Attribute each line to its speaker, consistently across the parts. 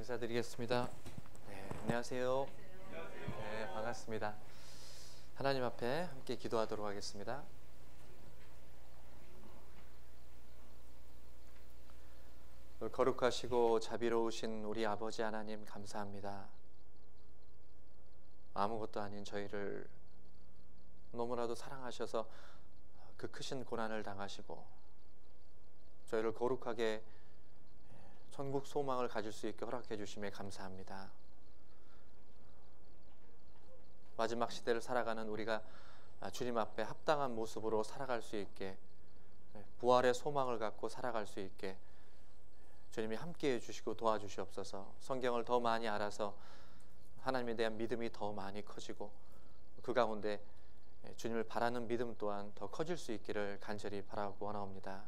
Speaker 1: 인사드리겠습니다. 안녕하세요. 네, 반갑습니다. 하나님 앞에 함께 기도하도록 하겠습니다. 거룩하시고 자비로우신 우리 아버지 하나님 감사합니다. 아무것도 아닌 저희를 너무나도 사랑하셔서 그 크신 고난을 당하시고 저희를 거룩하게 천국 소망을 가질 수 있게 허락해 주심에 감사합니다. 마지막 시대를 살아가는 우리가 주님 앞에 합당한 모습으로 살아갈 수 있게, 부활의 소망을 갖고 살아갈 수 있게 주님이 함께해 주시고 도와주시옵소서. 성경을 더 많이 알아서 하나님에 대한 믿음이 더 많이 커지고 그 가운데 주님을 바라는 믿음 또한 더 커질 수 있기를 간절히 바라고 원하옵니다.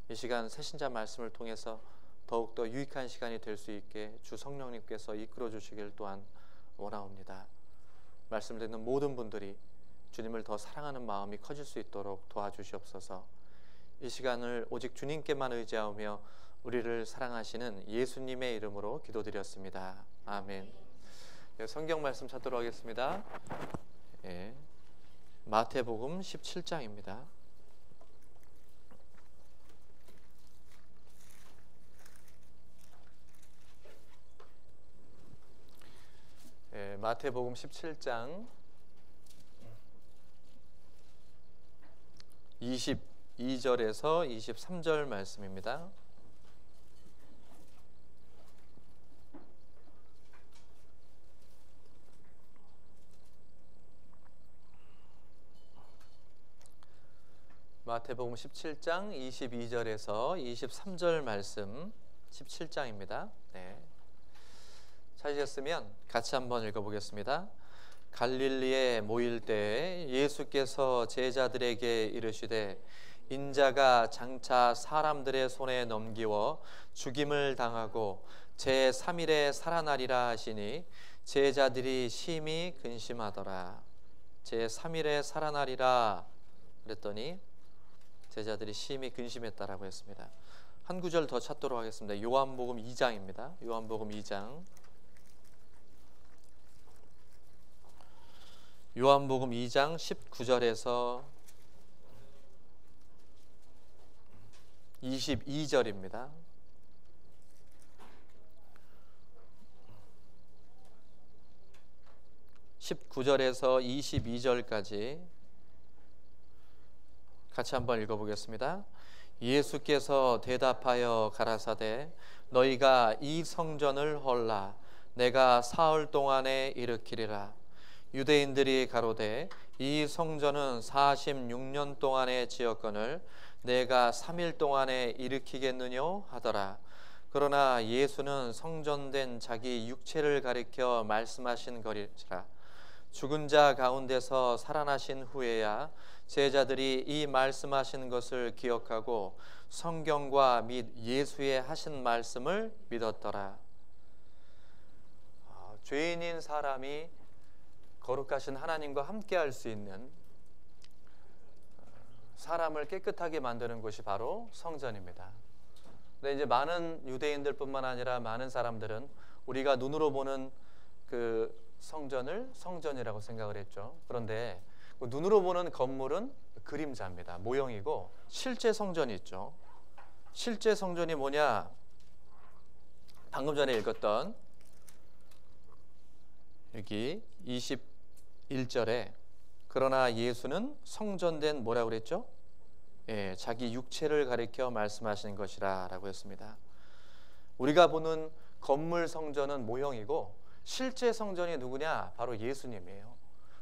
Speaker 1: 이 시간 새신자 말씀을 통해서 더욱더 유익한 시간이 될 수 있게 주 성령님께서 이끌어 주시길 또한 원하옵니다. 말씀 듣는 모든 분들이 주님을 더 사랑하는 마음이 커질 수 있도록 도와주시옵소서. 이 시간을 오직 주님께만 의지하며 우리를 사랑하시는 예수님의 이름으로 기도드렸습니다. 아멘. 성경 말씀 찾도록 하겠습니다. 마태복음 17장입니다. 마태복음 17장 22절에서 23절 말씀입니다. 마태복음 17장 22절에서 23절 말씀 17장입니다. 찾으셨으면 같이 한번 읽어보겠습니다. 갈릴리에 모일 때에 예수께서 제자들에게 이르시되 인자가 장차 사람들의 손에 넘기워 죽임을 당하고 제3일에 살아나리라 하시니 제자들이 심히 근심하더라. 제3일에 살아나리라 그랬더니 제자들이 심히 근심했다라고 했습니다. 한 구절 더 찾도록 하겠습니다. 요한복음 2장입니다. 요한복음 2장. 요한복음 2장 19절에서 22절입니다. (19절에서) 22절까지 같이 한번 읽어보겠습니다. 예수께서 대답하여 가라사대 너희가 이 성전을 헐라 내가 사흘 동안에 일으키리라. 유대인들이 가로되 이 성전은 46년 동안에 지었거늘 내가 3일 동안에 일으키겠느냐 하더라. 그러나 예수는 성전된 자기 육체를 가리켜 말씀하신 거리라. 죽은 자 가운데서 살아나신 후에야 제자들이 이 말씀하신 것을 기억하고 성경과 및 예수의 하신 말씀을 믿었더라. 죄인인 사람이 거룩하신 하나님과 함께 할 수 있는, 사람을 깨끗하게 만드는 곳이 바로 성전입니다. 근데 이제 많은 유대인들뿐만 아니라 많은 사람들은 우리가 눈으로 보는 그 성전을 성전이라고 생각을 했죠. 그런데 눈으로 보는 건물은 그림자입니다. 모형이고 실제 성전이 있죠. 실제 성전이 뭐냐? 방금 전에 읽었던 여기 21절에 그러나 예수는 성전된 뭐라고 그랬죠? 자기 육체를 가리켜 말씀하신 것이라 라고 했습니다. 우리가 보는 건물 성전은 모형이고 실제 성전이 누구냐? 바로 예수님이에요.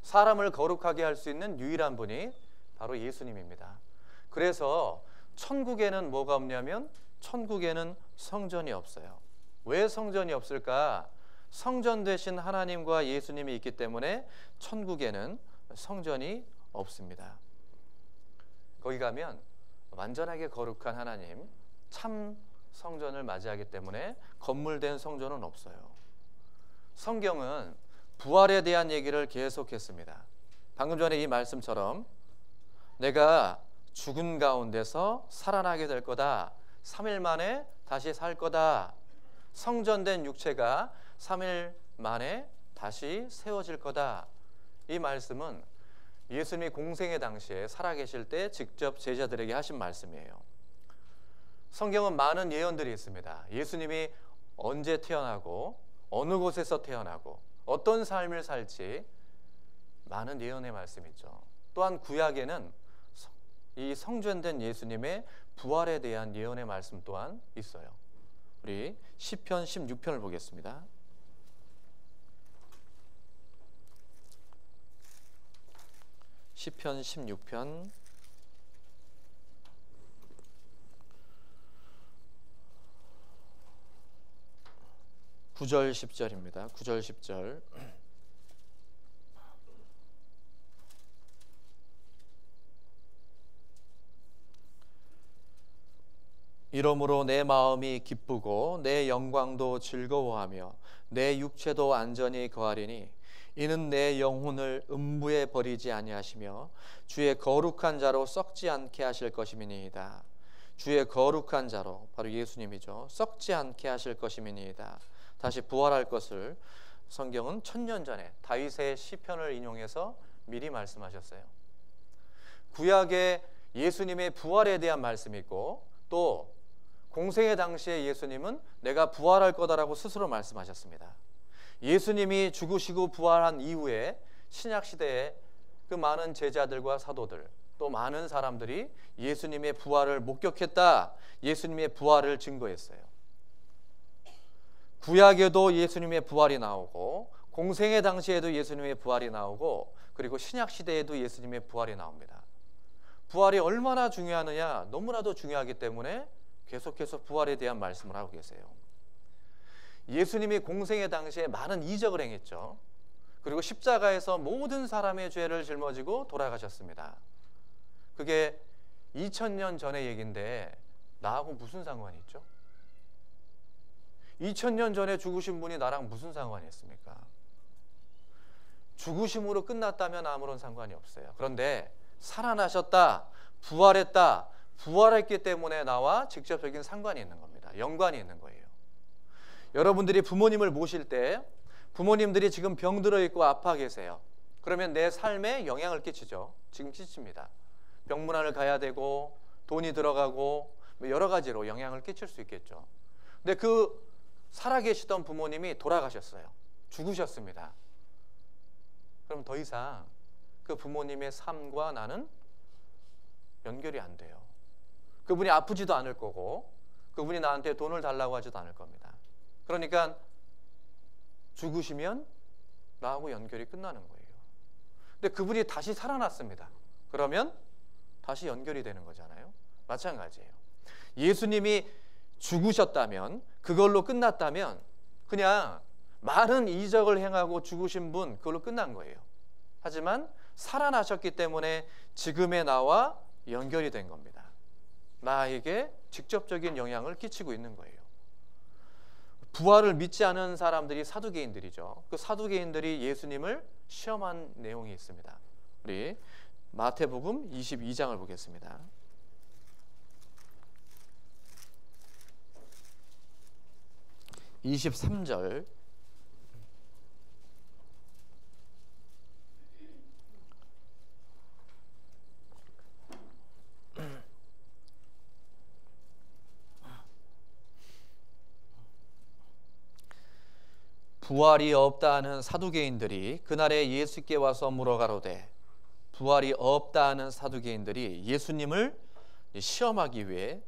Speaker 1: 사람을 거룩하게 할 수 있는 유일한 분이 바로 예수님입니다. 그래서 천국에는 뭐가 없냐면 천국에는 성전이 없어요. 왜 성전이 없을까? 성전 되신 하나님과 예수님이 있기 때문에 천국에는 성전이 없습니다. 거기 가면 완전하게 거룩한 하나님, 참 성전을 맞이하기 때문에 건물된 성전은 없어요. 성경은 부활에 대한 얘기를 계속했습니다. 방금 전에 이 말씀처럼 내가 죽은 가운데서 살아나게 될 거다. 3일 만에 다시 살 거다. 성전된 육체가 3일 만에 다시 세워질 거다. 이 말씀은 예수님이 공생의 당시에 살아계실 때 직접 제자들에게 하신 말씀이에요. 성경은 많은 예언들이 있습니다. 예수님이 언제 태어나고 어느 곳에서 태어나고 어떤 삶을 살지 많은 예언의 말씀이 있죠. 또한 구약에는 이 성전된 예수님의 부활에 대한 예언의 말씀 또한 있어요. 우리 시편 16편을 보겠습니다. 시편 16편 9절 10절입니다. 9절 10절. 이러므로 내 마음이 기쁘고 내 영광도 즐거워하며 내 육체도 안전히 거하리니 이는 내 영혼을 음부에 버리지 아니하시며 주의 거룩한 자로 썩지 않게 하실 것임이니이다. 주의 거룩한 자로, 바로 예수님이죠. 썩지 않게 하실 것임이니이다. 다시 부활할 것을 성경은 1000년 전에 다윗의 시편을 인용해서 미리 말씀하셨어요. 구약에 예수님의 부활에 대한 말씀이 있고, 또 공생의 당시에 예수님은 내가 부활할 거다라고 스스로 말씀하셨습니다. 예수님이 죽으시고 부활한 이후에 신약시대에 그 많은 제자들과 사도들, 또 많은 사람들이 예수님의 부활을 목격했다, 예수님의 부활을 증거했어요. 구약에도 예수님의 부활이 나오고, 공생의 당시에도 예수님의 부활이 나오고, 그리고 신약시대에도 예수님의 부활이 나옵니다. 부활이 얼마나 중요하느냐, 너무나도 중요하기 때문에 계속해서 부활에 대한 말씀을 하고 계세요. 예수님이 공생의 당시에 많은 이적을 행했죠. 그리고 십자가에서 모든 사람의 죄를 짊어지고 돌아가셨습니다. 그게 2000년 전의 얘기인데 나하고 무슨 상관이 있죠? 2000년 전에 죽으신 분이 나랑 무슨 상관이 있습니까? 죽으심으로 끝났다면 아무런 상관이 없어요. 그런데 살아나셨다, 부활했다, 부활했기 때문에 나와 직접적인 상관이 있는 겁니다. 연관이 있는 거예요. 여러분들이 부모님을 모실 때 부모님들이 지금 병들어 있고 아파 계세요. 그러면 내 삶에 영향을 끼치죠. 지금 끼칩니다. 병문안을 가야 되고 돈이 들어가고 여러 가지로 영향을 끼칠 수 있겠죠. 근데 그 살아계시던 부모님이 돌아가셨어요. 죽으셨습니다. 그럼 더 이상 그 부모님의 삶과 나는 연결이 안 돼요. 그분이 아프지도 않을 거고 그분이 나한테 돈을 달라고 하지도 않을 겁니다. 그러니까 죽으시면 나하고 연결이 끝나는 거예요. 근데 그분이 다시 살아났습니다. 그러면 다시 연결이 되는 거잖아요. 마찬가지예요. 예수님이 죽으셨다면, 그걸로 끝났다면 그냥 많은 이적을 행하고 죽으신 분, 그걸로 끝난 거예요. 하지만 살아나셨기 때문에 지금의 나와 연결이 된 겁니다. 나에게 직접적인 영향을 끼치고 있는 거예요. 부활을 믿지 않은 사람들이 사두개인들이죠. 그 사두개인들이 예수님을 시험한 내용이 있습니다. 우리 마태복음 22장을 보겠습니다. (23절) 부활이 없다 하는 사두개인들이 그날에 예수께 와서 물어가로되, 부활이 없다 하는 사두개인들이 예수님을 시험하기 위해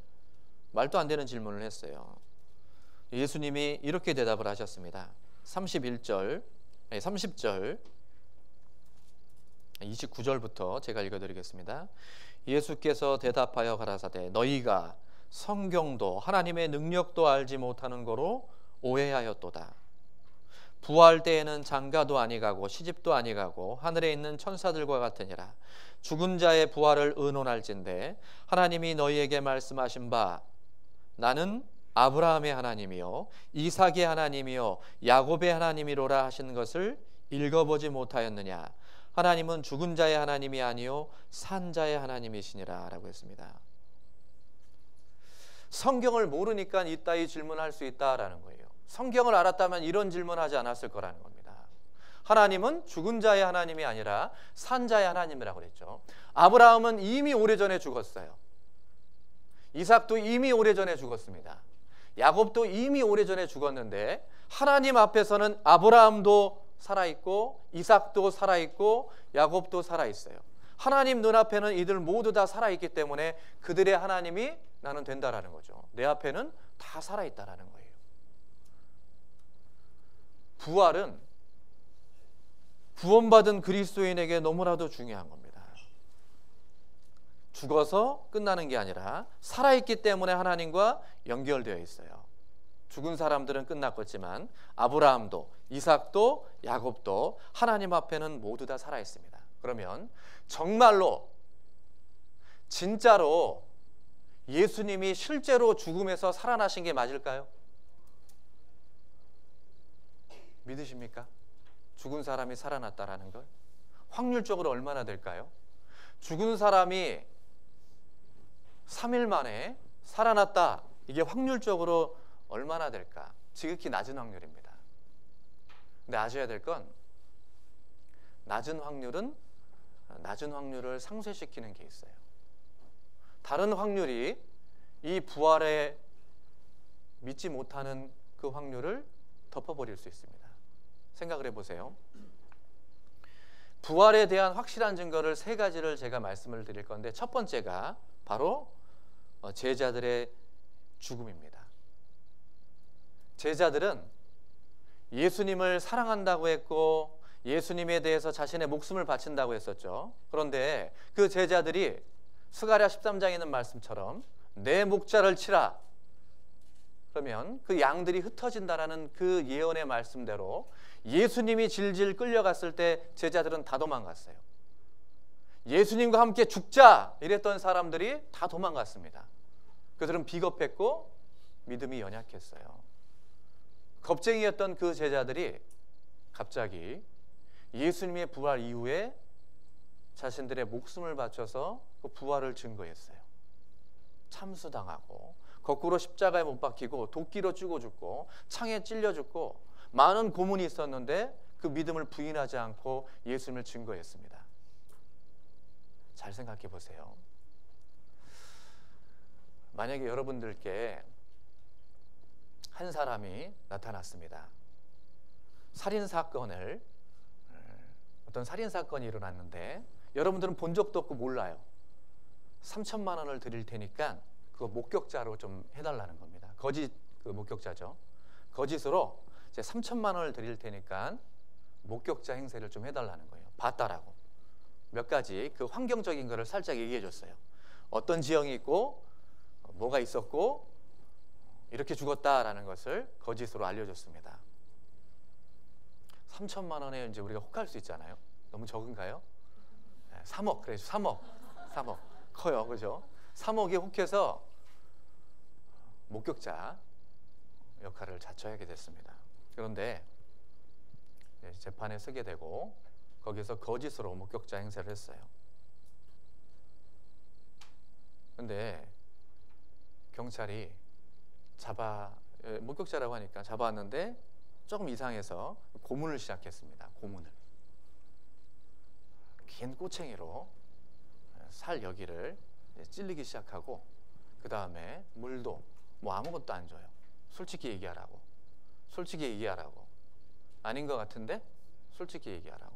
Speaker 1: 말도 안 되는 질문을 했어요. 예수님이 이렇게 대답을 하셨습니다. 30절 29절부터 제가 읽어드리겠습니다. 예수께서 대답하여 가라사대, 너희가 성경도 하나님의 능력도 알지 못하는 거로 오해하였도다. 부활 때에는 장가도 아니가고 시집도 아니가고 하늘에 있는 천사들과 같으니라. 죽은 자의 부활을 의논할진대 하나님이 너희에게 말씀하신 바 나는 아브라함의 하나님이요 이삭의 하나님이요 야곱의 하나님이로라 하신 것을 읽어보지 못하였느냐. 하나님은 죽은 자의 하나님이 아니요 산 자의 하나님이시니라 라고 했습니다. 성경을 모르니까 이따위 질문할 수 있다라는 거예요. 성경을 알았다면 이런 질문하지 않았을 거라는 겁니다. 하나님은 죽은 자의 하나님이 아니라 산 자의 하나님이라고 그랬죠. 아브라함은 이미 오래전에 죽었어요. 이삭도 이미 오래전에 죽었습니다. 야곱도 이미 오래전에 죽었는데 하나님 앞에서는 아브라함도 살아있고 이삭도 살아있고 야곱도 살아있어요. 하나님 눈앞에는 이들 모두 다 살아있기 때문에 그들의 하나님이 나는 된다라는 거죠. 내 앞에는 다 살아있다라는 거예요. 부활은 구원받은 그리스도인에게 너무나도 중요한 겁니다. 죽어서 끝나는 게 아니라 살아있기 때문에 하나님과 연결되어 있어요. 죽은 사람들은 끝났겠지만 아브라함도 이삭도 야곱도 하나님 앞에는 모두 다 살아있습니다. 그러면 정말로 진짜로 예수님이 실제로 죽음에서 살아나신 게 맞을까요? 믿으십니까? 죽은 사람이 살아났다라는 걸? 확률적으로 얼마나 될까요? 죽은 사람이 3일 만에 살아났다. 이게 확률적으로 얼마나 될까? 지극히 낮은 확률입니다. 근데 아셔야 될 건 낮은 확률은 낮은 확률을 상쇄시키는 게 있어요. 다른 확률이 이 부활에 믿지 못하는 그 확률을 덮어버릴 수 있습니다. 생각을 해보세요. 부활에 대한 확실한 증거를 3가지를 제가 말씀을 드릴 건데 첫 번째가 바로 제자들의 죽음입니다. 제자들은 예수님을 사랑한다고 했고 예수님에 대해서 자신의 목숨을 바친다고 했었죠. 그런데 그 제자들이 스가랴 13장에 있는 말씀처럼 내 목자를 치라. 그러면 그 양들이 흩어진다라는 그 예언의 말씀대로 예수님이 질질 끌려갔을 때 제자들은 다 도망갔어요. 예수님과 함께 죽자 이랬던 사람들이 다 도망갔습니다. 그들은 비겁했고 믿음이 연약했어요. 겁쟁이였던 그 제자들이 갑자기 예수님의 부활 이후에 자신들의 목숨을 바쳐서 그 부활을 증거했어요. 참수당하고 거꾸로 십자가에 못 박히고 도끼로 찌고 죽고 창에 찔려 죽고 많은 고문이 있었는데 그 믿음을 부인하지 않고 예수님을 증거했습니다. 잘 생각해 보세요. 만약에 여러분들께 한 사람이 나타났습니다. 어떤 살인사건이 일어났는데 여러분들은 본 적도 없고 몰라요. 3천만 원을 드릴 테니까 그거 목격자로 좀 해달라는 겁니다. 거짓 그 목격자죠. 거짓으로 이제 3천만 원을 드릴 테니까 목격자 행세를 좀 해달라는 거예요. 봤다라고. 몇 가지 그 환경적인 거를 살짝 얘기해 줬어요. 어떤 지형이 있고 뭐가 있었고 이렇게 죽었다라는 것을 거짓으로 알려줬습니다. 3천만 원에 이제 우리가 혹할 수 있잖아요. 너무 적은가요? 3억 그래요. 3억 커요, 그죠? 3억에 혹해서 목격자 역할을 자처하게 됐습니다. 그런데 재판에 서게 되고 거기서 거짓으로 목격자 행세를 했어요. 그런데 경찰이 목격자라고 하니까 잡아왔는데 조금 이상해서 고문을 시작했습니다. 고문을. 긴 꼬챙이로 살 여기를 찔리기 시작하고 그 다음에 물도 뭐 아무것도 안 줘요. 솔직히 얘기하라고. 아닌 것 같은데 솔직히 얘기하라고.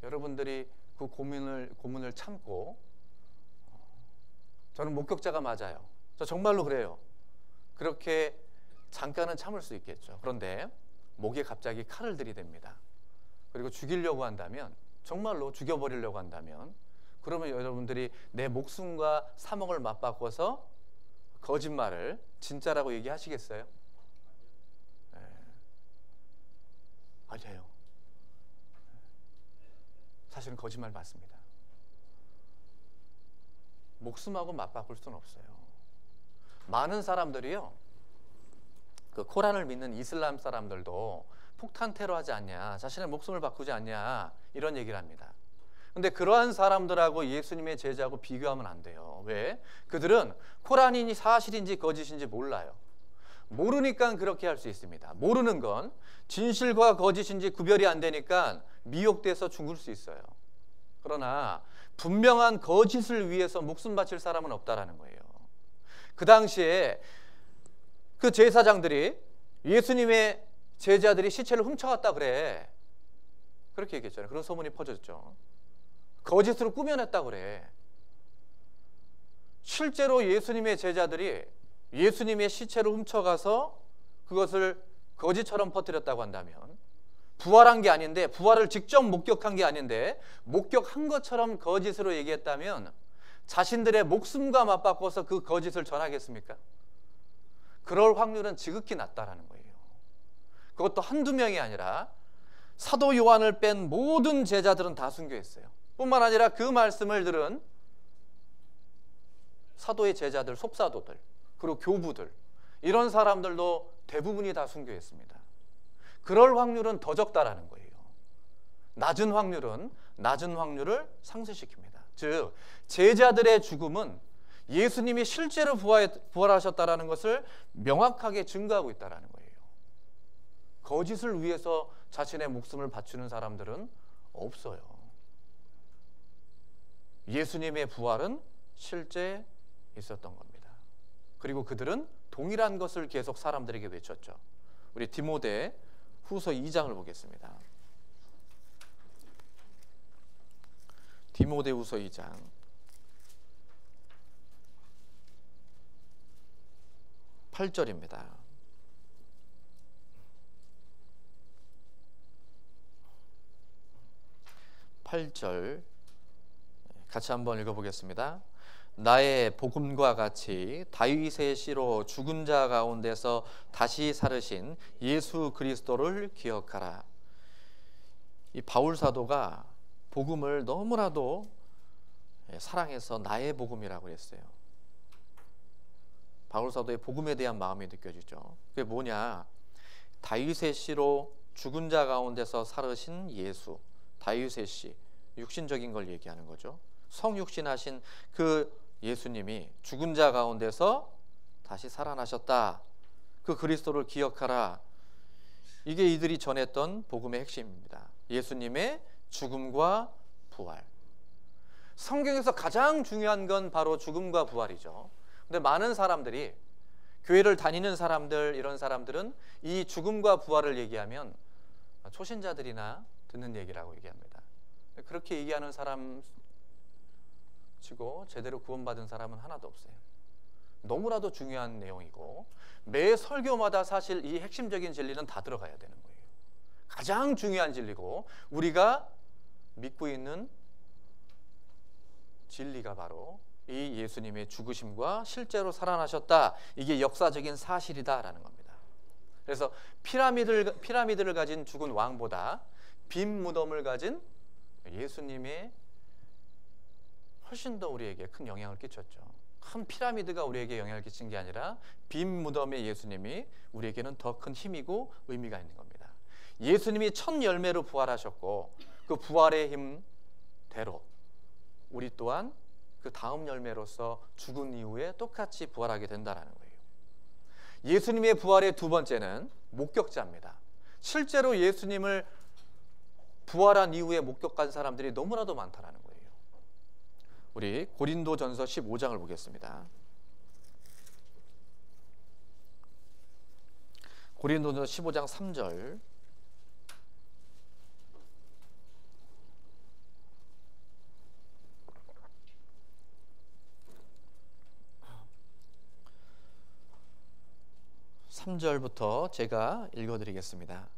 Speaker 1: 여러분들이 그 고문을 참고 저는 목격자가 맞아요. 저 정말로 그래요. 그렇게 잠깐은 참을 수 있겠죠. 그런데 목에 갑자기 칼을 들이댑니다. 그리고 죽이려고 한다면, 정말로 죽여버리려고 한다면, 그러면 여러분들이 내 목숨과 3억을 맞바꿔서 거짓말을 진짜라고 얘기하시겠어요? 네. 아니에요. 사실은 거짓말 맞습니다. 목숨하고 맞바꿀 수는 없어요. 많은 사람들이요, 그 코란을 믿는 이슬람 사람들도 폭탄 테러하지 않냐, 자신의 목숨을 바꾸지 않냐, 이런 얘기를 합니다. 근데 그러한 사람들하고 예수님의 제자하고 비교하면 안 돼요. 왜? 그들은 코란이 사실인지 거짓인지 몰라요. 모르니까 그렇게 할 수 있습니다. 모르는 건 진실과 거짓인지 구별이 안 되니까 미혹돼서 죽을 수 있어요. 그러나 분명한 거짓을 위해서 목숨 바칠 사람은 없다라는 거예요. 그 당시에 그 제사장들이 예수님의 제자들이 시체를 훔쳐갔다 그래. 그렇게 얘기했잖아요. 그런 소문이 퍼졌죠. 거짓으로 꾸며냈다 그래. 실제로 예수님의 제자들이 예수님의 시체를 훔쳐가서 그것을 거짓처럼 퍼뜨렸다고 한다면, 부활한 게 아닌데, 부활을 직접 목격한 게 아닌데 목격한 것처럼 거짓으로 얘기했다면 자신들의 목숨과 맞바꿔서 그 거짓을 전하겠습니까? 그럴 확률은 지극히 낮다라는 거예요. 그것도 한두 명이 아니라 사도 요한을 뺀 모든 제자들은 다 순교했어요. 뿐만 아니라 그 말씀을 들은 사도의 제자들, 속사도들, 그리고 교부들, 이런 사람들도 대부분이 다 순교했습니다. 그럴 확률은 더 적다라는 거예요. 낮은 확률을 상쇄시킵니다. 즉 제자들의 죽음은 예수님이 실제로 부활하셨다라는 것을 명확하게 증거하고 있다라는 거예요. 거짓을 위해서 자신의 목숨을 바치는 사람들은 없어요. 예수님의 부활은 실제 있었던 겁니다. 그리고 그들은 동일한 것을 계속 사람들에게 외쳤죠. 우리 디모데 후서 2장을 보겠습니다. 디모데 후서 2장 8절입니다. 8절 같이 한번 읽어보겠습니다. 나의 복음과 같이 다윗의 씨로 죽은 자 가운데서 다시 살으신 예수 그리스도를 기억하라. 이 바울 사도가 복음을 너무나도 사랑해서 나의 복음이라고 했어요. 바울 사도의 복음에 대한 마음이 느껴지죠. 그게 뭐냐? 다윗의 씨로 죽은 자 가운데서 살으신 예수, 다윗의 씨, 육신적인 걸 얘기하는 거죠. 성육신하신 그 예수님이 죽은 자 가운데서 다시 살아나셨다. 그 그리스도를 기억하라. 이게 이들이 전했던 복음의 핵심입니다. 예수님의 죽음과 부활. 성경에서 가장 중요한 건 바로 죽음과 부활이죠. 근데 많은 사람들이, 교회를 다니는 사람들, 이런 사람들은 이 죽음과 부활을 얘기하면 초신자들이나 듣는 얘기라고 얘기합니다. 그렇게 얘기하는 사람 치고 제대로 구원받은 사람은 하나도 없어요. 너무나도 중요한 내용이고 매 설교마다 사실 이 핵심적인 진리는 다 들어가야 되는 거예요. 가장 중요한 진리고 우리가 믿고 있는 진리가 바로 이 예수님의 죽으심과 실제로 살아나셨다. 이게 역사적인 사실이다라는 겁니다. 그래서 피라미드를 가진 죽은 왕보다 빈 무덤을 가진 예수님의 훨씬 더 우리에게 큰 영향을 끼쳤죠. 큰 피라미드가 우리에게 영향을 끼친 게 아니라 빈 무덤의 예수님이 우리에게는 더 큰 힘이고 의미가 있는 겁니다. 예수님이 첫 열매로 부활하셨고 그 부활의 힘대로 우리 또한 그 다음 열매로서 죽은 이후에 똑같이 부활하게 된다는 거예요. 예수님의 부활의 두 번째는 목격자입니다. 실제로 예수님을 부활한 이후에 목격한 사람들이 너무나도 많다는 거예요. 우리 고린도전서 15장을 보겠습니다. 고린도전서 15장 3절. (3절부터) 제가 읽어드리겠습니다.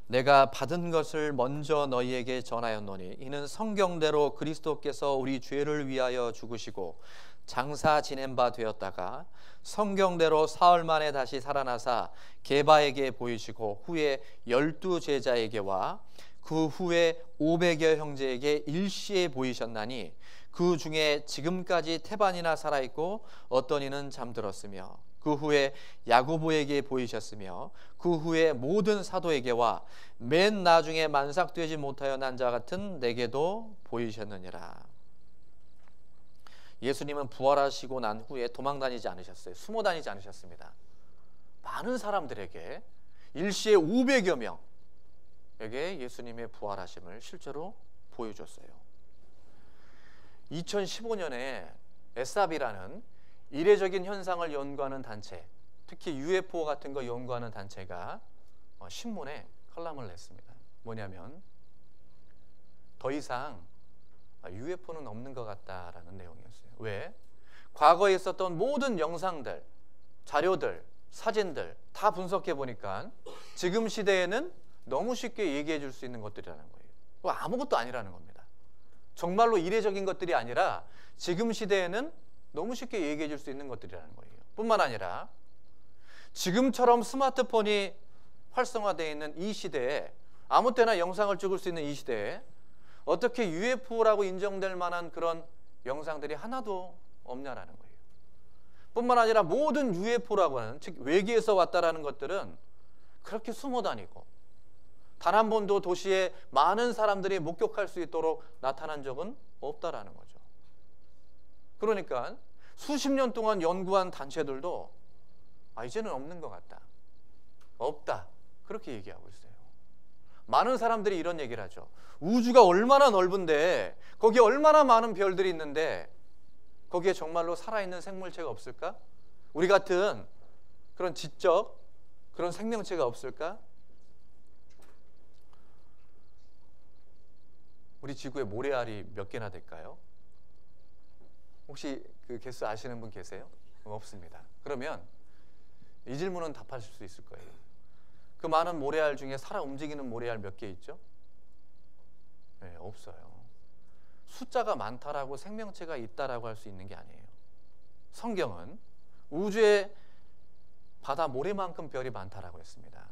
Speaker 1: 내가 받은 것을 먼저 너희에게 전하였노니 이는 성경대로 그리스도께서 우리 죄를 위하여 죽으시고 장사 지낸 바 되었다가 성경대로 사흘 만에 다시 살아나사 게바에게 보이시고 후에 12 제자에게와 그 후에 500여 형제에게 일시에 보이셨나니 그 중에 지금까지 태반이나 살아있고 어떤 이는 잠들었으며 그 후에 야고보에게 보이셨으며 그 후에 모든 사도에게와 맨 나중에 만삭되지 못하여 난 자 같은 내게도 보이셨느니라. 예수님은 부활하시고 난 후에 도망다니지 않으셨어요. 숨어 다니지 않으셨습니다. 많은 사람들에게 일시에 500여 명에게 예수님의 부활하심을 실제로 보여줬어요. 2015년에 에삽이라는 이례적인 현상을 연구하는 단체, 특히 UFO 같은 거 연구하는 단체가 신문에 칼럼을 냈습니다. 뭐냐면 더 이상 UFO는 없는 것 같다라는 내용이었어요. 왜? 과거에 있었던 모든 영상들, 자료들, 사진들 다 분석해 보니까 지금 시대에는 너무 쉽게 얘기해 줄 수 있는 것들이라는 거예요. 아무것도 아니라는 겁니다. 정말로 이례적인 것들이 아니라 지금 시대에는 너무 쉽게 얘기해 줄 수 있는 것들이라는 거예요. 뿐만 아니라 지금처럼 스마트폰이 활성화되어 있는 이 시대에, 아무 때나 영상을 찍을 수 있는 이 시대에 어떻게 UFO라고 인정될 만한 그런 영상들이 하나도 없냐라는 거예요. 뿐만 아니라 모든 UFO라고 하는, 즉 외계에서 왔다라는 것들은 그렇게 숨어 다니고 단 한 번도 도시에 많은 사람들이 목격할 수 있도록 나타난 적은 없다라는 거죠. 그러니까 수십 년 동안 연구한 단체들도 이제는 없는 것 같다, 없다, 그렇게 얘기하고 있어요. 많은 사람들이 이런 얘기를 하죠. 우주가 얼마나 넓은데, 거기에 얼마나 많은 별들이 있는데 거기에 정말로 살아있는 생물체가 없을까? 우리 같은 그런 지적, 그런 생명체가 없을까? 우리 지구에 모래알이 몇 개나 될까요? 혹시 그 개수 아시는 분 계세요? 없습니다. 그러면 이 질문은 답하실 수 있을 거예요. 그 많은 모래알 중에 살아 움직이는 모래알 몇 개 있죠? 네, 없어요. 숫자가 많다라고 생명체가 있다라고 할 수 있는 게 아니에요. 성경은 우주에 바다 모래만큼 별이 많다라고 했습니다.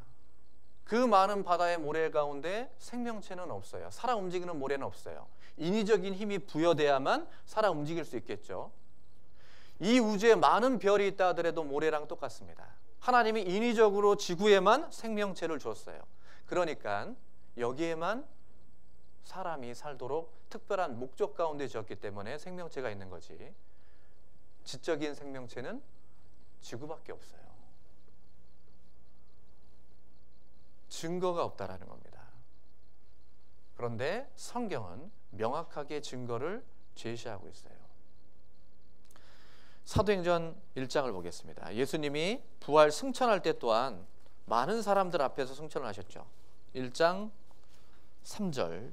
Speaker 1: 그 많은 바다의 모래 가운데 생명체는 없어요. 살아 움직이는 모래는 없어요. 인위적인 힘이 부여돼야만 살아 움직일 수 있겠죠. 이 우주에 많은 별이 있다 하더라도 모래랑 똑같습니다. 하나님이 인위적으로 지구에만 생명체를 줬어요. 그러니까 여기에만 사람이 살도록 특별한 목적 가운데 지었기 때문에 생명체가 있는 거지, 지적인 생명체는 지구밖에 없어요. 증거가 없다라는 겁니다. 그런데 성경은 명확하게 증거를 제시하고 있어요. 사도행전 1장을 보겠습니다. 예수님이 부활 승천할 때 또한 많은 사람들 앞에서 승천을 하셨죠. 1장 3절.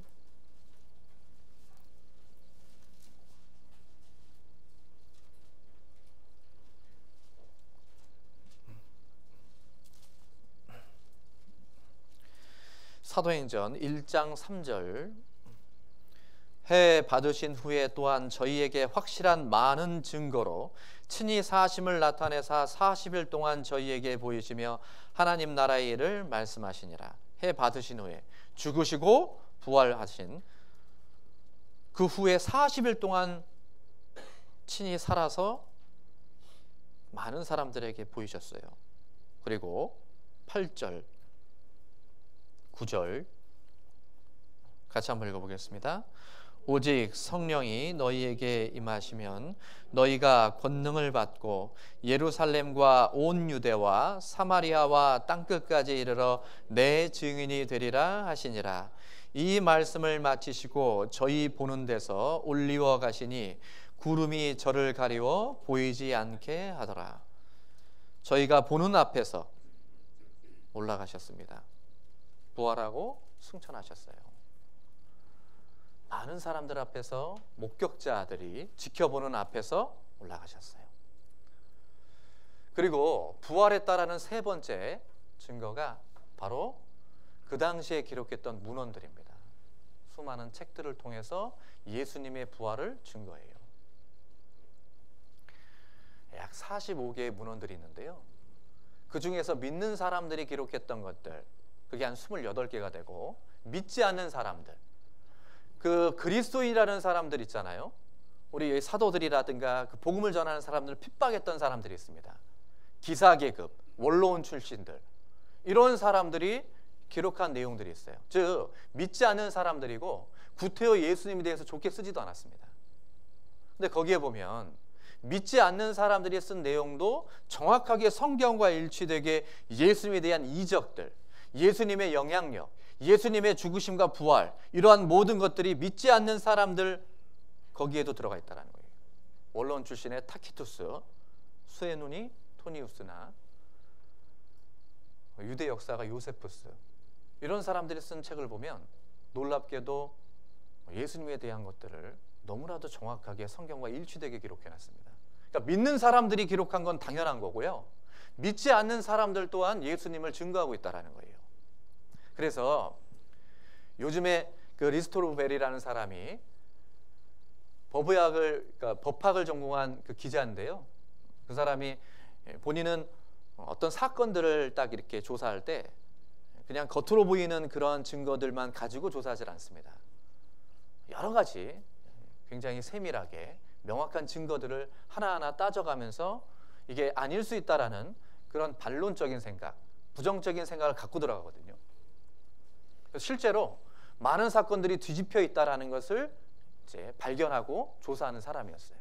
Speaker 1: 사도행전 1장 3절. 해 받으신 후에 또한 저희에게 확실한 많은 증거로 친히 사심을 나타내사 40일 동안 저희에게 보이시며 하나님 나라의 일을 말씀하시니라. 해 받으신 후에, 죽으시고 부활하신 그 후에 40일 동안 친히 살아서 많은 사람들에게 보이셨어요. 그리고 8절 9절 같이 한번 읽어보겠습니다. 오직 성령이 너희에게 임하시면 너희가 권능을 받고 예루살렘과 온 유대와 사마리아와 땅끝까지 이르러 내 증인이 되리라 하시니라. 이 말씀을 마치시고 저희 보는 데서 올리워 가시니 구름이 저를 가리워 보이지 않게 하더라. 저희가 보는 앞에서 올라가셨습니다. 부활하고 승천하셨어요. 많은 사람들 앞에서, 목격자들이 지켜보는 앞에서 올라가셨어요. 그리고 부활했다라는 세 번째 증거가 바로 그 당시에 기록했던 문헌들입니다. 수많은 책들을 통해서 예수님의 부활을 증거해요. 약 45개의 문헌들이 있는데요. 그 중에서 믿는 사람들이 기록했던 것들, 그게 한 28개가 되고, 믿지 않는 사람들, 그 그리스도인이라는 사람들 있잖아요. 우리 사도들이라든가 그 복음을 전하는 사람들을 핍박했던 사람들이 있습니다. 기사계급, 원로원 출신들, 이런 사람들이 기록한 내용들이 있어요. 즉 믿지 않는 사람들이고 구태여 예수님에 대해서 좋게 쓰지도 않았습니다. 근데 거기에 보면 믿지 않는 사람들이 쓴 내용도 정확하게 성경과 일치되게 예수님에 대한 이적들, 예수님의 영향력, 예수님의 죽으심과 부활, 이러한 모든 것들이 믿지 않는 사람들 거기에도 들어가 있다는 거예요. 원로원 출신의 타키투스, 수에누니 토니우스나 유대 역사가 요세푸스, 이런 사람들이 쓴 책을 보면 놀랍게도 예수님에 대한 것들을 너무나도 정확하게 성경과 일치되게 기록해놨습니다. 그러니까 믿는 사람들이 기록한 건 당연한 거고요, 믿지 않는 사람들 또한 예수님을 증거하고 있다는 거예요. 그래서 요즘에 그 리스토르 베리라는 사람이 그러니까 법학을 전공한 그 기자인데요, 그 사람이 본인은 어떤 사건들을 딱 이렇게 조사할 때 그냥 겉으로 보이는 그런 증거들만 가지고 조사하지 않습니다. 여러 가지 굉장히 세밀하게 명확한 증거들을 하나하나 따져가면서 이게 아닐 수 있다라는 그런 반론적인 생각, 부정적인 생각을 갖고 들어가거든요. 실제로 많은 사건들이 뒤집혀 있다라는 것을 이제 발견하고 조사하는 사람이었어요.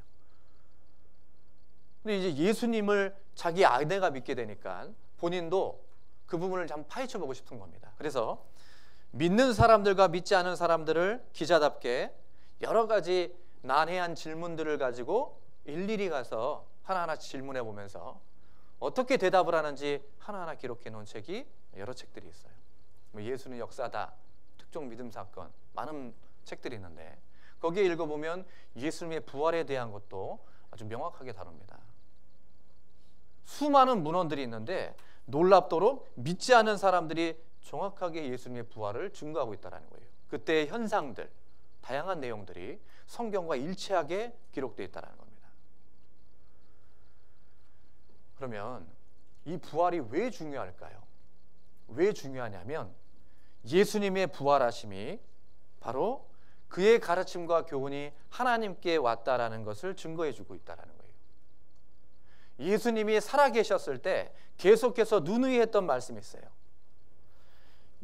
Speaker 1: 근데 이제 예수님을 자기 아내가 믿게 되니까 본인도 그 부분을 한번 파헤쳐 보고 싶은 겁니다. 그래서 믿는 사람들과 믿지 않은 사람들을 기자답게 여러 가지 난해한 질문들을 가지고 일일이 가서 하나하나 질문해 보면서 어떻게 대답을 하는지 하나하나 기록해 놓은 책이 여러 책들이 있어요. 예수는 역사다, 특정 믿음 사건, 많은 책들이 있는데 거기에 읽어보면 예수님의 부활에 대한 것도 아주 명확하게 다룹니다. 수많은 문헌들이 있는데 놀랍도록 믿지 않는 사람들이 정확하게 예수님의 부활을 증거하고 있다는 거예요. 그때의 현상들, 다양한 내용들이 성경과 일치하게 기록되어 있다는 겁니다. 그러면 이 부활이 왜 중요할까요? 왜 중요하냐면 예수님의 부활하심이 바로 그의 가르침과 교훈이 하나님께 왔다라는 것을 증거해 주고 있다는 거예요. 예수님이 살아계셨을 때 계속해서 누누이 했던 말씀이 있어요.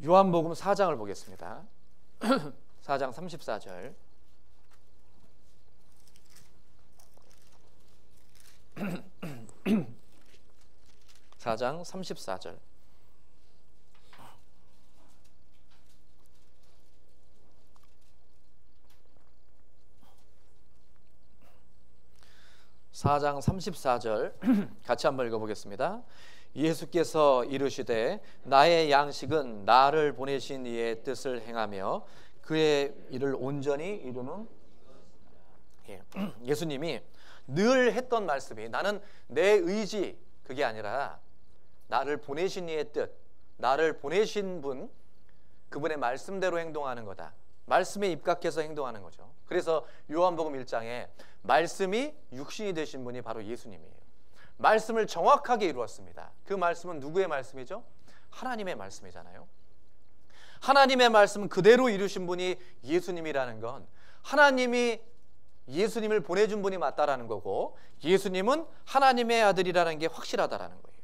Speaker 1: 요한복음 4장을 보겠습니다. 4장 34절. 4장 34절. (4장 34절) 같이 한번 읽어보겠습니다. 예수께서 이르시되 나의 양식은 나를 보내신 이의 뜻을 행하며 그의 일을 온전히 이루는. 예수님이 늘 했던 말씀이 나는 내 의지, 그게 아니라 나를 보내신 이의 뜻, 나를 보내신 분, 그분의 말씀대로 행동하는 거다. 말씀에 입각해서 행동하는 거죠. 그래서 요한복음 1장에 말씀이 육신이 되신 분이 바로 예수님이에요. 말씀을 정확하게 이루었습니다. 그 말씀은 누구의 말씀이죠? 하나님의 말씀이잖아요. 하나님의 말씀 그대로 이루신 분이 예수님이라는 건 하나님이 예수님을 보내준 분이 맞다라는 거고, 예수님은 하나님의 아들이라는 게 확실하다라는 거예요.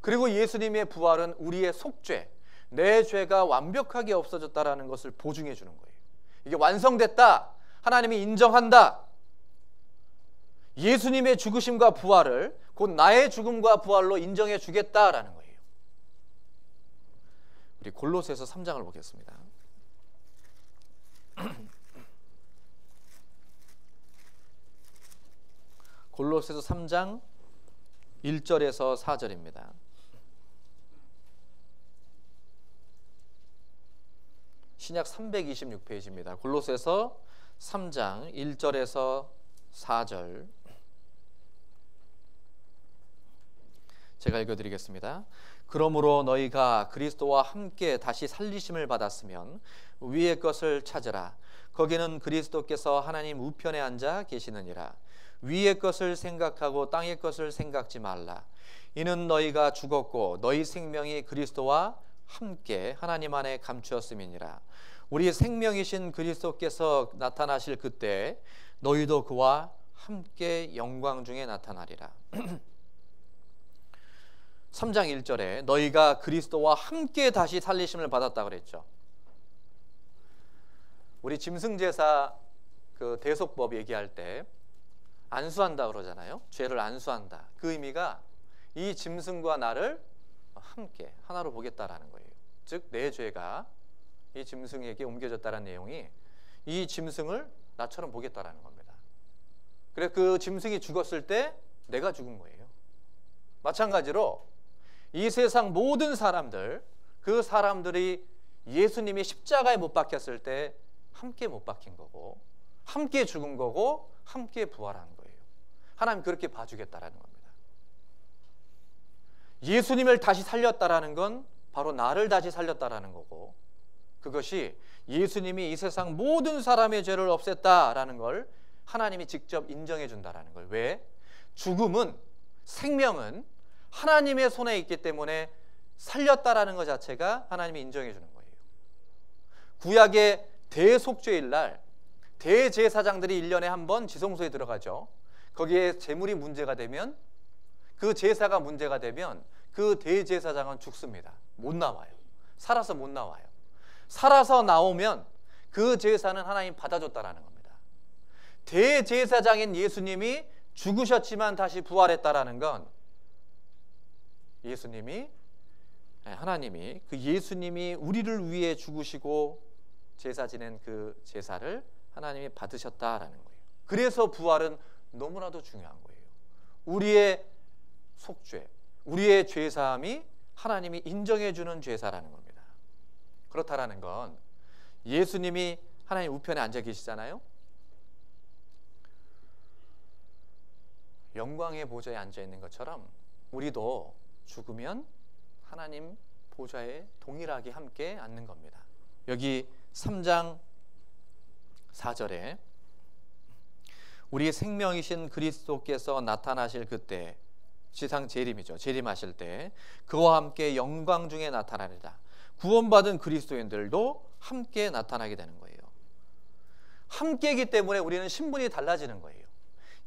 Speaker 1: 그리고 예수님의 부활은 우리의 속죄, 내 죄가 완벽하게 없어졌다라는 것을 보증해 주는 거예요. 이게 완성됐다, 하나님이 인정한다. 예수님의 죽으심과 부활을 곧 나의 죽음과 부활로 인정해 주겠다라는 거예요. 우리 골로새서 3장을 보겠습니다. 골로새서 3장 1절에서 4절입니다. 신약 326페이지입니다. 골로새서 3장 1절에서 4절 제가 읽어드리겠습니다. 그러므로 너희가 그리스도와 함께 다시 살리심을 받았으면 위의 것을 찾으라. 거기는 그리스도께서 하나님 우편에 앉아 계시느니라. 위의 것을 생각하고 땅의 것을 생각지 말라. 이는 너희가 죽었고 너희 생명이 그리스도와 함께 하나님 안에 감추었음이니라. 우리 생명이신 그리스도께서 나타나실 그때 너희도 그와 함께 영광 중에 나타나리라. 3장 1절에 너희가 그리스도와 함께 다시 살리심을 받았다 그랬죠. 우리 짐승제사 그 대속법 얘기할 때 안수한다 그러잖아요. 죄를 안수한다. 그 의미가 이 짐승과 나를 함께 하나로 보겠다라는 거예요. 즉 내 죄가 이 짐승에게 옮겨졌다는 내용이 이 짐승을 나처럼 보겠다라는 겁니다. 그래서 그 짐승이 죽었을 때 내가 죽은 거예요. 마찬가지로 이 세상 모든 사람들, 그 사람들이 예수님이 십자가에 못 박혔을 때 함께 못 박힌 거고, 함께 죽은 거고, 함께 부활한 거예요. 하나님 그렇게 봐주겠다라는 겁니다. 예수님을 다시 살렸다라는 건 바로 나를 다시 살렸다라는 거고, 그것이 예수님이 이 세상 모든 사람의 죄를 없앴다라는 걸 하나님이 직접 인정해 준다라는 걸. 왜? 죽음은, 생명은 하나님의 손에 있기 때문에 살렸다라는 것 자체가 하나님이 인정해 주는 거예요. 구약의 대속죄일 날 대제사장들이 1년에 한 번 지성소에 들어가죠. 거기에 제물이 문제가 되면, 그 제사가 문제가 되면 그 대제사장은 죽습니다. 못 나와요. 살아서 못 나와요. 살아서 나오면 그 제사는 하나님 받아줬다라는 겁니다. 대제사장인 예수님이 죽으셨지만 다시 부활했다라는 건 예수님이, 하나님이 그 예수님이 우리를 위해 죽으시고 제사 지낸 그 제사를 하나님이 받으셨다라는 거예요. 그래서 부활은 너무나도 중요한 거예요. 우리의 속죄, 우리의 죄사함이 하나님이 인정해 주는 죄사라는 겁니다. 그렇다라는 건 예수님이 하나님 우편에 앉아 계시잖아요. 영광의 보좌에 앉아 있는 것처럼 우리도 죽으면 하나님 보좌에 동일하게 함께 앉는 겁니다. 여기 3장 4절에 우리 생명이신 그리스도께서 나타나실 그때, 지상 재림이죠. 재림하실 때 그와 함께 영광 중에 나타나리라. 구원받은 그리스도인들도 함께 나타나게 되는 거예요. 함께이기 때문에 우리는 신분이 달라지는 거예요.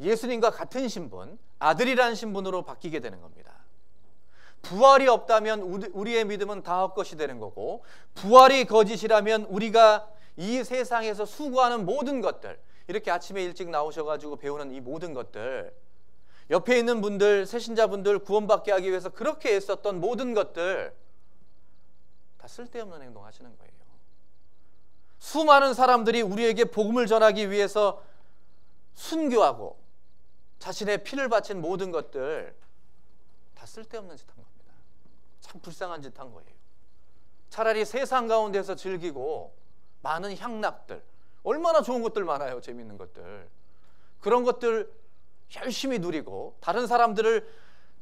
Speaker 1: 예수님과 같은 신분, 아들이라는 신분으로 바뀌게 되는 겁니다. 부활이 없다면 우리의 믿음은 다 헛것이 되는 거고, 부활이 거짓이라면 우리가 이 세상에서 수고하는 모든 것들, 이렇게 아침에 일찍 나오셔가지고 배우는 이 모든 것들, 옆에 있는 분들, 새신자분들 구원받게 하기 위해서 그렇게 애썼던 모든 것들 다 쓸데없는 행동하시는 거예요. 수많은 사람들이 우리에게 복음을 전하기 위해서 순교하고 자신의 피를 바친 모든 것들 다 쓸데없는 짓 한 겁니다. 참 불쌍한 짓 한 거예요. 차라리 세상 가운데서 즐기고 많은 향락들, 얼마나 좋은 것들 많아요. 재밌는 것들. 그런 것들 열심히 누리고 다른 사람들을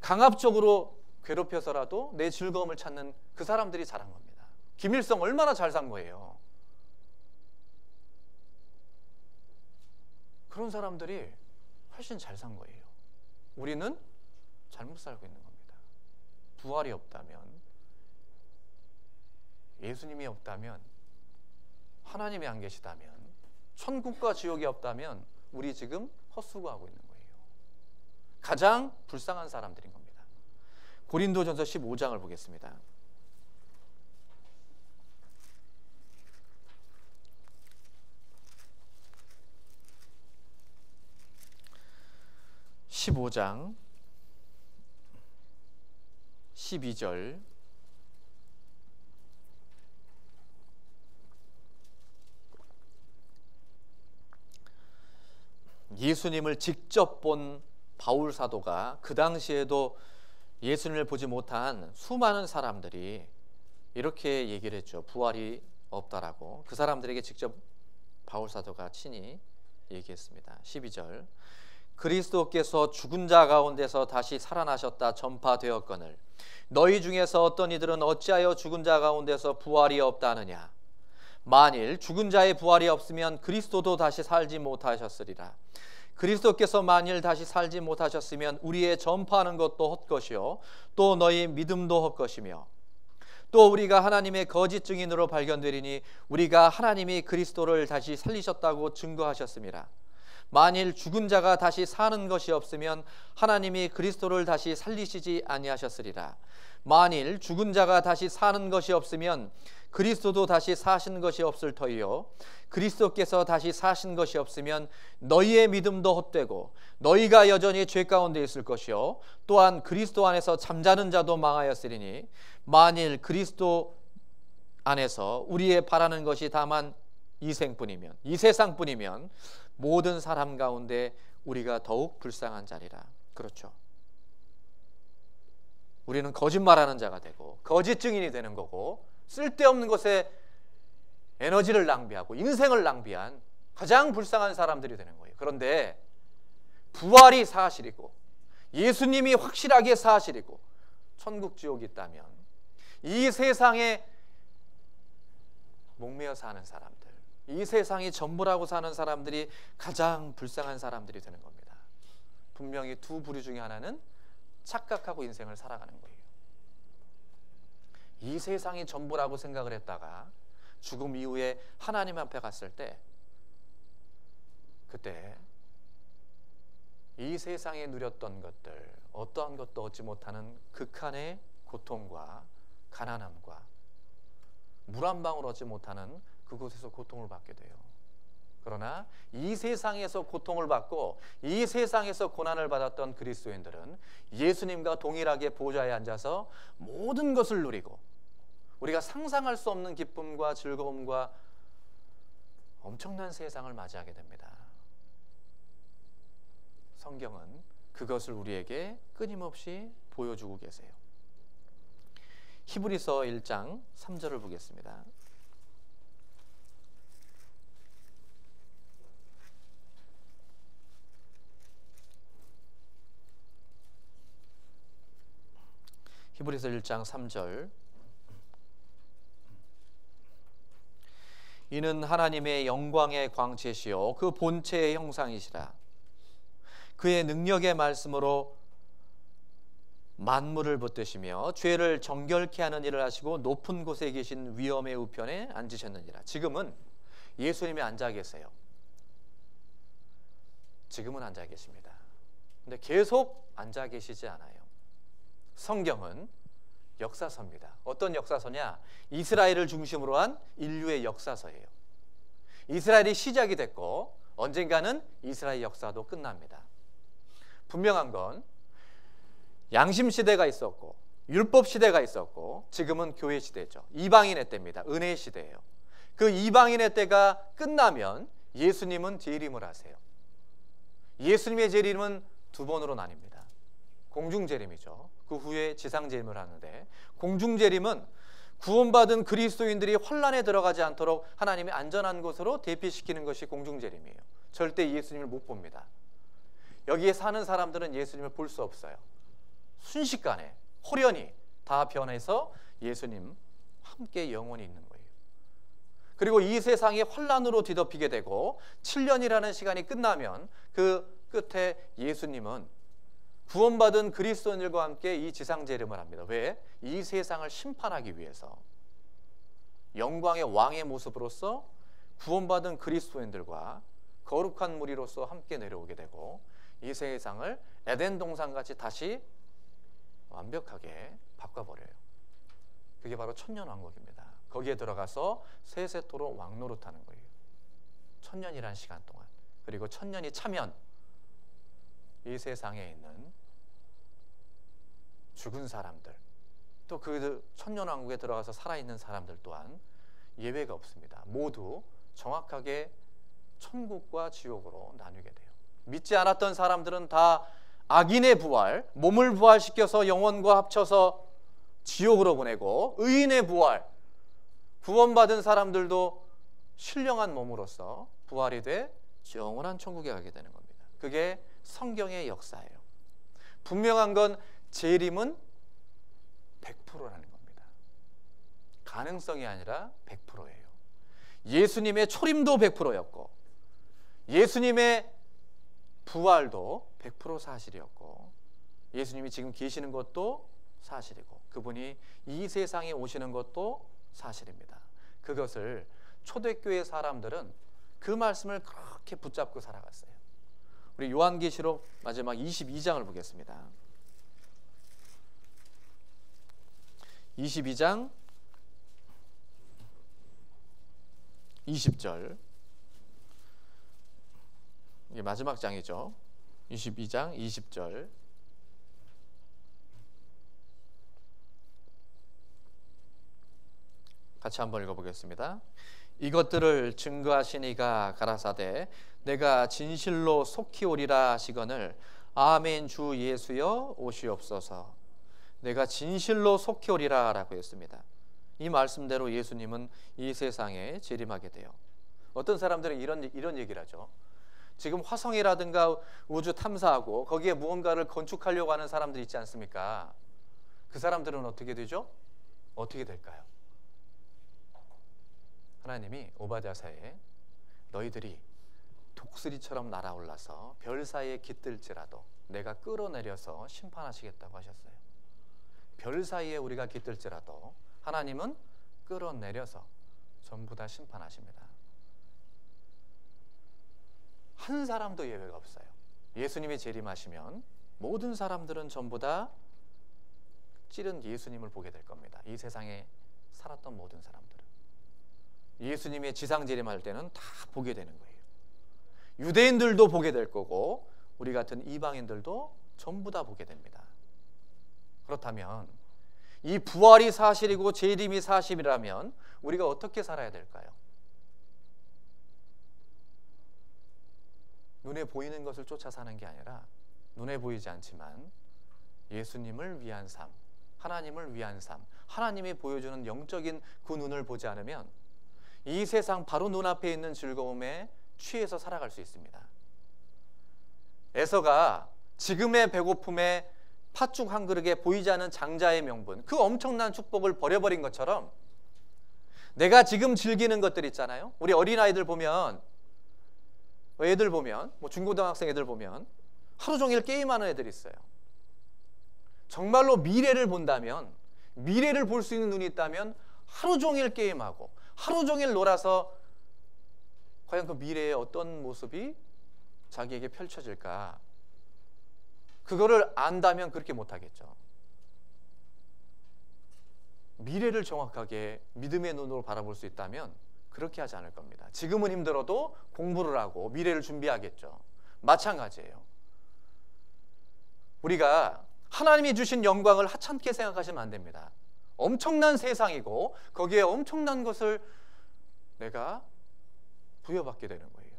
Speaker 1: 강압적으로 괴롭혀서라도 내 즐거움을 찾는 그 사람들이 잘한 겁니다. 김일성 얼마나 잘 산 거예요. 그런 사람들이 훨씬 잘 산 거예요. 우리는 잘못 살고 있는 겁니다. 부활이 없다면, 예수님이 없다면, 하나님이 안 계시다면, 천국과 지옥이 없다면 우리 지금 헛수고하고 있는 거예요. 가장 불쌍한 사람들인 겁니다. 고린도전서 15장을 보겠습니다. (15장) 12절 예수님을 직접 본 바울 사도가 그 당시에도 예수님을 보지 못한 수많은 사람들이 이렇게 얘기를 했죠. 부활이 없다라고. 그 사람들에게 직접 바울 사도가 친히 얘기했습니다. 12절 그리스도께서 죽은 자 가운데서 다시 살아나셨다 전파되었거늘 너희 중에서 어떤 이들은 어찌하여 죽은 자 가운데서 부활이 없다 하느냐. 만일 죽은 자의 부활이 없으면 그리스도도 다시 살지 못하셨으리라. 그리스도께서 만일 다시 살지 못하셨으면 우리의 전파하는 것도 헛것이요 또 너희 믿음도 헛것이며 또 우리가 하나님의 거짓 증인으로 발견되리니 우리가 하나님이 그리스도를 다시 살리셨다고 증거하셨음이라. 만일 죽은 자가 다시 사는 것이 없으면 하나님이 그리스도를 다시 살리시지 아니하셨으리라. 만일 죽은 자가 다시 사는 것이 없으면 그리스도도 다시 사신 것이 없을 터이요 그리스도께서 다시 사신 것이 없으면 너희의 믿음도 헛되고 너희가 여전히 죄 가운데 있을 것이요 또한 그리스도 안에서 잠자는 자도 망하였으리니 만일 그리스도 안에서 우리의 바라는 것이 다만 이 세상뿐이면 모든 사람 가운데 우리가 더욱 불쌍한 자리라. 그렇죠. 우리는 거짓말하는 자가 되고 거짓 증인이 되는 거고 쓸데없는 것에 에너지를 낭비하고 인생을 낭비한 가장 불쌍한 사람들이 되는 거예요. 그런데 부활이 사실이고 예수님이 확실하게 사실이고 천국 지옥이 있다면 이 세상에 목매어 사는 사람들, 이 세상이 전부라고 사는 사람들이 가장 불쌍한 사람들이 되는 겁니다. 분명히 두 부류 중에 하나는 착각하고 인생을 살아가는 거예요. 이 세상이 전부라고 생각을 했다가 죽음 이후에 하나님 앞에 갔을 때 그때 이 세상에 누렸던 것들 어떠한 것도 얻지 못하는 극한의 고통과 가난함과 물 한 방울 얻지 못하는 그곳에서 고통을 받게 돼요. 그러나 이 세상에서 고통을 받고 이 세상에서 고난을 받았던 그리스도인들은 예수님과 동일하게 보좌에 앉아서 모든 것을 누리고 우리가 상상할 수 없는 기쁨과 즐거움과 엄청난 세상을 맞이하게 됩니다. 성경은 그것을 우리에게 끊임없이 보여주고 계세요. 히브리서 1장 3절을 보겠습니다. 히브리서 1장 3절 이는 하나님의 영광의 광채시요 그 본체의 형상이시라. 그의 능력의 말씀으로 만물을 붙드시며 죄를 정결케 하는 일을 하시고 높은 곳에 계신 위엄의 우편에 앉으셨느니라. 지금은 예수님이 앉아 계세요. 지금은 앉아 계십니다. 근데 계속 앉아 계시지 않아요. 성경은 역사서입니다. 어떤 역사서냐? 이스라엘을 중심으로 한 인류의 역사서예요. 이스라엘이 시작이 됐고 언젠가는 이스라엘 역사도 끝납니다. 분명한 건 양심 시대가 있었고 율법 시대가 있었고 지금은 교회 시대죠. 이방인의 때입니다. 은혜의 시대예요. 그 이방인의 때가 끝나면 예수님은 재림을 하세요. 예수님의 재림은 두 번으로 나뉩니다. 공중재림이죠. 그 후에 지상재림을 하는데 공중재림은 구원받은 그리스도인들이 환란에 들어가지 않도록 하나님의 안전한 곳으로 대피시키는 것이 공중재림이에요. 절대 예수님을 못 봅니다. 여기에 사는 사람들은 예수님을 볼 수 없어요. 순식간에 홀연히 다 변해서 예수님 함께 영원히 있는 거예요. 그리고 이 세상이 환란으로 뒤덮이게 되고 7년이라는 시간이 끝나면 그 끝에 예수님은 구원받은 그리스도인들과 함께 이 지상재림을 합니다. 왜? 이 세상을 심판하기 위해서 영광의 왕의 모습으로서 구원받은 그리스도인들과 거룩한 무리로서 함께 내려오게 되고 이 세상을 에덴 동산같이 다시 완벽하게 바꿔버려요. 그게 바로 천년왕국입니다. 거기에 들어가서 세세토록 왕노릇하는 거예요. 천년이란 시간 동안. 그리고 천년이 차면 이 세상에 있는 죽은 사람들 또 그 천년왕국에 들어가서 살아있는 사람들 또한 예외가 없습니다. 모두 정확하게 천국과 지옥으로 나뉘게 돼요. 믿지 않았던 사람들은 다 악인의 부활, 몸을 부활시켜서 영혼과 합쳐서 지옥으로 보내고 의인의 부활, 구원받은 사람들도 신령한 몸으로서 부활이 돼 영원한 천국에 가게 되는 겁니다. 그게 성경의 역사예요. 분명한 건 재림은 100%라는 겁니다. 가능성이 아니라 100%예요. 예수님의 초림도 100%였고 예수님의 부활도 100% 사실이었고 예수님이 지금 계시는 것도 사실이고 그분이 이 세상에 오시는 것도 사실입니다. 그것을 초대교회 사람들은 그 말씀을 그렇게 붙잡고 살아갔어요. 우리 요한계시록 마지막 22장을 보겠습니다. 22장 20절. 이게 마지막 장이죠. 22장 20절. 같이 한번 읽어보겠습니다. 이것들을 증거하시니가 가라사대 내가 진실로 속히 오리라 하시거늘 아멘 주 예수여 오시옵소서. 내가 진실로 속히 오리라 라고 했습니다. 이 말씀대로 예수님은 이 세상에 재림하게 돼요. 어떤 사람들은 이런 얘기를 하죠. 지금 화성이라든가 우주 탐사하고 거기에 무언가를 건축하려고 하는 사람들 있지 않습니까? 그 사람들은 어떻게 되죠? 어떻게 될까요? 하나님이 오바댜서에 너희들이 독수리처럼 날아올라서 별 사이에 깃들지라도 내가 끌어내려서 심판하시겠다고 하셨어요. 별 사이에 우리가 깃들지라도 하나님은 끌어내려서 전부 다 심판하십니다. 한 사람도 예외가 없어요. 예수님이 재림하시면 모든 사람들은 전부 다 찌른 예수님을 보게 될 겁니다. 이 세상에 살았던 모든 사람들은 예수님의 지상 재림할 때는 다 보게 되는 거예요. 유대인들도 보게 될 거고 우리 같은 이방인들도 전부 다 보게 됩니다. 그렇다면 이 부활이 사실이고 재림이 사실이라면 우리가 어떻게 살아야 될까요? 눈에 보이는 것을 쫓아 사는 게 아니라 눈에 보이지 않지만 예수님을 위한 삶, 하나님을 위한 삶, 하나님이 보여주는 영적인 그 눈을 보지 않으면 이 세상 바로 눈앞에 있는 즐거움에 취해서 살아갈 수 있습니다. 에서가 지금의 배고픔에 팥죽 한 그릇에 보이지 않는 장자의 명분, 그 엄청난 축복을 버려버린 것처럼 내가 지금 즐기는 것들 있잖아요. 우리 어린아이들 보면, 애들 보면, 중고등학생 애들 보면 하루 종일 게임하는 애들 있어요. 정말로 미래를 본다면, 미래를 볼 수 있는 눈이 있다면 하루 종일 게임하고 하루 종일 놀아서 과연 그 미래의 어떤 모습이 자기에게 펼쳐질까? 그거를 안다면 그렇게 못하겠죠. 미래를 정확하게 믿음의 눈으로 바라볼 수 있다면 그렇게 하지 않을 겁니다. 지금은 힘들어도 공부를 하고 미래를 준비하겠죠. 마찬가지예요. 우리가 하나님이 주신 영광을 하찮게 생각하시면 안 됩니다. 엄청난 세상이고 거기에 엄청난 것을 내가 부여받게 되는 거예요.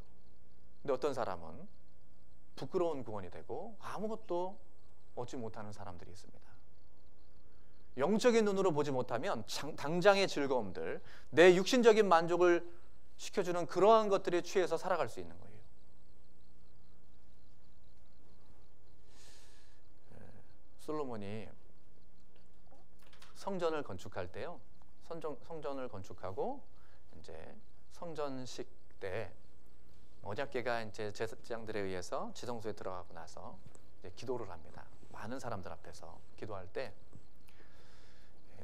Speaker 1: 근데 어떤 사람은 부끄러운 구원이 되고 아무것도 얻지 못하는 사람들이 있습니다. 영적인 눈으로 보지 못하면 당장의 즐거움들, 내 육신적인 만족을 시켜주는 그러한 것들에 취해서 살아갈 수 있는 거예요. 솔로몬이 성전을 건축할 때요, 성전을 건축하고 이제 성전식 때 언약궤가 이제 제사장들에 의해서 지성소에 들어가고 나서 이제 기도를 합니다. 많은 사람들 앞에서 기도할 때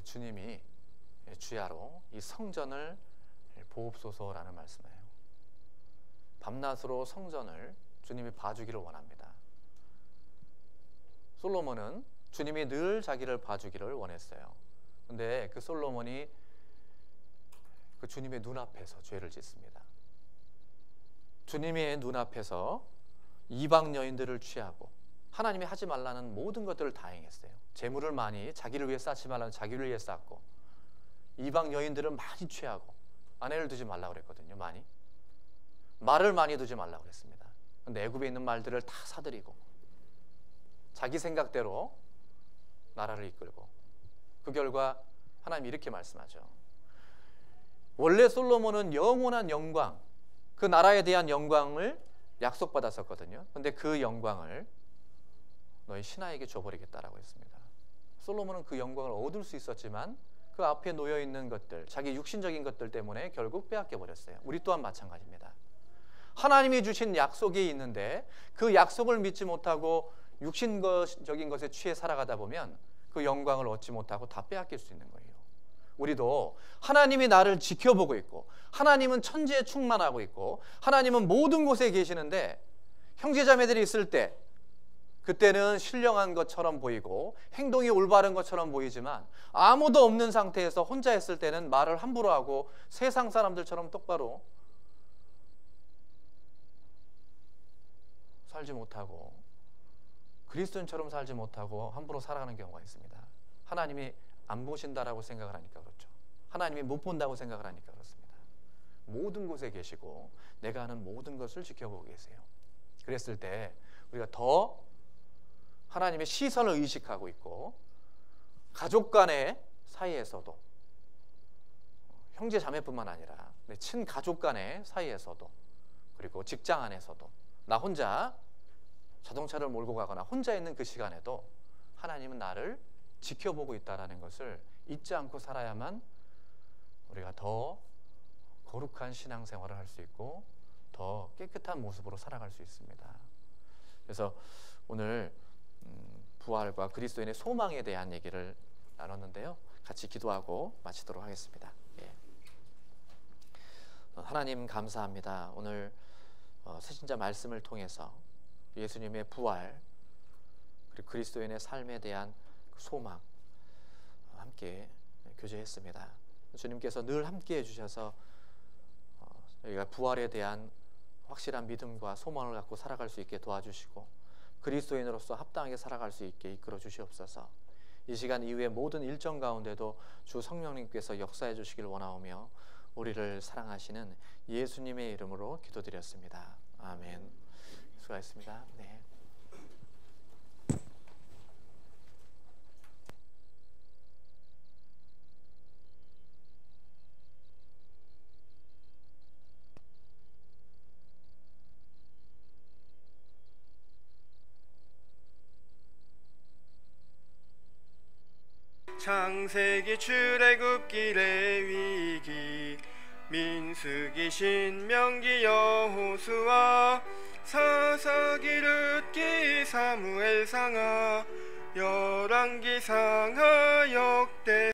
Speaker 1: 주님이 주야로 이 성전을 보옵소서라는 말씀이에요. 밤낮으로 성전을 주님이 봐주기를 원합니다. 솔로몬은 주님이 늘 자기를 봐주기를 원했어요. 근데 그 솔로몬이 그 주님의 눈앞에서 죄를 짓습니다. 주님의 눈앞에서 이방 여인들을 취하고 하나님이 하지 말라는 모든 것들을 다 행했어요. 재물을 많이 자기를 위해 쌓지 말라는 자기를 위해 쌓고, 이방 여인들을 많이 취하고, 아내를 두지 말라고 그랬거든요. 말을 많이 두지 말라고 그랬습니다. 근데 애굽에 있는 말들을 다 사들이고 자기 생각대로 나라를 이끌고, 그 결과 하나님이 이렇게 말씀하죠. 원래 솔로몬은 영원한 영광, 그 나라에 대한 영광을 약속받았었거든요. 근데 그 영광을 너희 신하에게 줘버리겠다라고 했습니다. 솔로몬은 그 영광을 얻을 수 있었지만 그 앞에 놓여있는 것들, 자기 육신적인 것들 때문에 결국 빼앗겨버렸어요. 우리 또한 마찬가지입니다. 하나님이 주신 약속이 있는데 그 약속을 믿지 못하고 육신적인 것에 취해 살아가다 보면 그 영광을 얻지 못하고 다 빼앗길 수 있는 거예요. 우리도 하나님이 나를 지켜보고 있고, 하나님은 천지에 충만하고 있고, 하나님은 모든 곳에 계시는데 형제자매들이 있을 때 그때는 신령한 것처럼 보이고 행동이 올바른 것처럼 보이지만 아무도 없는 상태에서 혼자 있을 때는 말을 함부로 하고 세상 사람들처럼 똑바로 살지 못하고 그리스도인처럼 살지 못하고 함부로 살아가는 경우가 있습니다. 하나님이 안 보신다라고 생각을 하니까 그렇죠. 하나님이 못 본다고 생각을 하니까 그렇습니다. 모든 곳에 계시고 내가 하는 모든 것을 지켜보고 계세요. 그랬을 때 우리가 더 하나님의 시선을 의식하고 있고 가족 간의 사이에서도, 형제 자매뿐만 아니라 친가족 간의 사이에서도, 그리고 직장 안에서도, 나 혼자 자동차를 몰고 가거나 혼자 있는 그 시간에도 하나님은 나를 지켜보고 있다는 것을 잊지 않고 살아야만 우리가 더 거룩한 신앙생활을 할 수 있고 더 깨끗한 모습으로 살아갈 수 있습니다. 그래서 오늘 부활과 그리스도인의 소망에 대한 얘기를 나눴는데요. 같이 기도하고 마치도록 하겠습니다. 예. 하나님 감사합니다. 오늘 새신자 말씀을 통해서 예수님의 부활 그리고 그리스도인의 삶에 대한 소망 함께 교제했습니다. 주님께서 늘 함께 해주셔서 저희가 부활에 대한 확실한 믿음과 소망을 갖고 살아갈 수 있게 도와주시고 그리스도인으로서 합당하게 살아갈 수 있게 이끌어 주시옵소서. 이 시간 이후의 모든 일정 가운데도 주 성령님께서 역사해 주시길 원하오며 우리를 사랑하시는 예수님의 이름으로 기도드렸습니다. 아멘. 수고하셨습니다. 네.
Speaker 2: 창세기 출애굽길의 위기 민수기 신명기 여호수아 사사기 룻기 사무엘 상하 열왕기 상하 역대